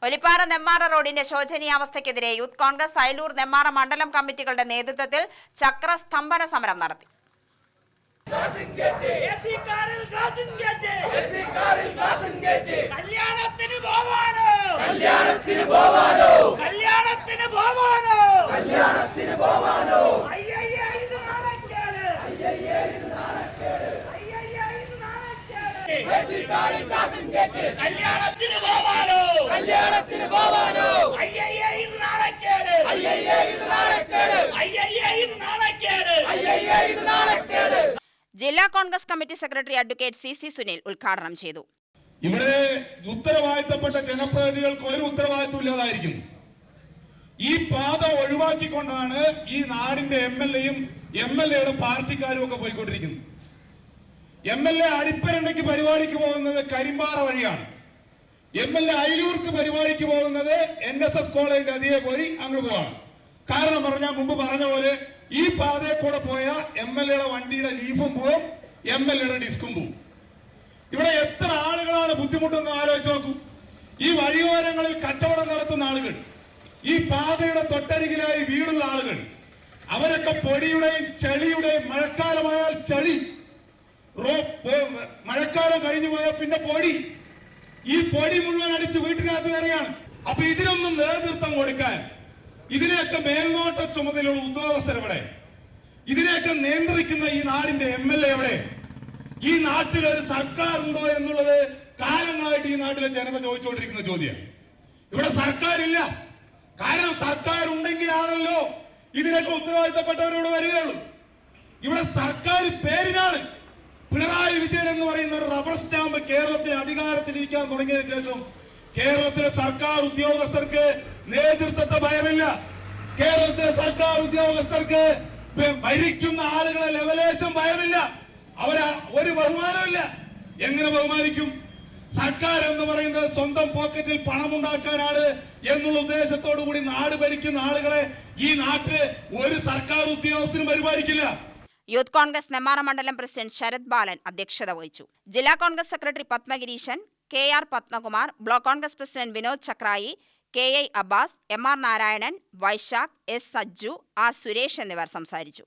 ഒലിപ്പാറ നെമ്മാറ റോഡിന്റെ ശോചനീയാവസ്ഥയ്ക്കെതിരെ യൂത്ത് കോൺഗ്രസ് അയലൂർ നെമ്മാറ മണ്ഡലം കമ്മിറ്റികളുടെ നേതൃത്വത്തിൽ ചക്രസ്തംഭന സമരം നടത്തി. ജില്ലാ Congress committee secretary advocate C Sunil ഉദ്ഘാടനം ചെയ്തു. ഇവിടെ ഉത്തരവാദിത്തപ്പെട്ട ജനപ്രതിനിധികൾക്ക് ഒരു ഉത്തരവാദിത്വം ഇല്ലാതായിരിക്കുന്നു. ഈ പാത ഒഴിവാക്കിക്കൊണ്ടാണ് ഈ നാടിന്റെ MLA-യും MLA-യുടെ പാർട്ടിക്കാരും ഒക്കെ പോയിക്കൊണ്ടിരിക്കുന്നത്. MLA അടിപ്പരണ്ടയ്ക്ക് പരിപാടിക്ക് പോകുന്നത് കരിമ്പാറ വഴിയാണ്. MLA അയിലൂർക്ക് പരിപാടിക്ക് പോകുന്നത് NSS കോളേജിന്റെ അതിയെ പോയി അങ്ങ് പോവാണ്. കാരണം പറഞ്ഞാൽ മുമ്പ് പറഞ്ഞ പോലെ ഈ പാതയെ കൂടെ പോയ MLA-യുടെ വണ്ടിയുടെ ലീഫും പോവും, MLA-യുടെ ഡിസ്കും പോവും. ഇവിടെ എത്ര ആളുകളാണ് ബുദ്ധിമുട്ടെന്ന് ആലോചിച്ച് നോക്കൂ. ഈ വഴിയോരങ്ങളിൽ കച്ചവടം നടത്തുന്ന ആളുകൾ, ഈ പാതയുടെ തൊട്ടരികിലായി വീടുള്ള ആളുകൾ, അവരൊക്കെ പൊടിയുടെയും ചെളിയുടെയും, മഴക്കാലമായാൽ ചെളി, മഴക്കാലം കഴിഞ്ഞു പോയാൽ പിന്നെ പൊടി, ഈ പൊടി മുഴുവൻ അടിച്ച് വീട്ടിനകത്ത് കയറിയാണ്. അപ്പൊ ഇതിനൊന്നും നേതൃത്വം കൊടുക്കാൻ, ഇതിനെയൊക്കെ മേൽനോട്ട ചുമതലയുള്ള ഉദ്യോഗസ്ഥരെവിടെ? ഇതിനെയൊക്കെ നിയന്ത്രിക്കുന്ന ഈ നാടിന്റെ MLA എവിടെ? ഈ നാട്ടിൽ ഒരു സർക്കാർ ഉണ്ടോ എന്നുള്ളത് കാലങ്ങളായിട്ട് ഈ നാട്ടിലെ ജനത ചോദിച്ചുകൊണ്ടിരിക്കുന്ന ചോദ്യമാണ്. ഇവിടെ സർക്കാരില്ല. കാരണം സർക്കാർ ഉണ്ടെങ്കിലാണല്ലോ ഇതിനൊക്കെ ഉത്തരവാദിത്തപ്പെട്ടവരോട് വരികയുള്ളൂ. ഇവിടെ സർക്കാർ പേരിനാണ്. പിണറായി വിജയൻ എന്ന് പറയുന്ന ഒരു റബ്ബർ സ്റ്റാമ്പ് കേരളത്തിൽ അധികാരത്തിലിരിക്കാൻ തുടങ്ങിയതിനു ശേഷം കേരളത്തിലെ സർക്കാർ ഉദ്യോഗസ്ഥർക്ക് നേതൃത്വത്തെ ഭയമില്ല. കേരളത്തിലെ സർക്കാർ ഉദ്യോഗസ്ഥർക്ക് ഭരിക്കുന്ന ആളുകളെ ലെവലേശം ഭയമില്ല. അവരാ ഒരു ബഹുമാനമില്ല. എങ്ങനെ ബഹുമാനിക്കും? സർക്കാർ എന്ന് പറയുന്നത് സ്വന്തം പോക്കറ്റിൽ പണമുണ്ടാക്കാനാണ് എന്നുള്ള ഉദ്ദേശത്തോടു കൂടി നാട് ഭരിക്കുന്ന ആളുകളെ ഈ നാട്ടില് ഒരു സർക്കാർ ഉദ്യോഗസ്ഥനും പരിപാലിക്കില്ല. യൂത്ത് കോൺഗ്രസ് നെമ്മാറ മണ്ഡലം പ്രസിഡന്റ് ശരത് ബാലൻ അധ്യക്ഷത വഹിച്ചു. ജില്ലാ Congress secretary Padmagireeshan, KR Padmakumar, block Congress president Vinod Chakrayi, KI Abbas, MR Narayanan, Vaishakh, S Sajju, R Suresh എന്നിവർ സംസാരിച്ചു.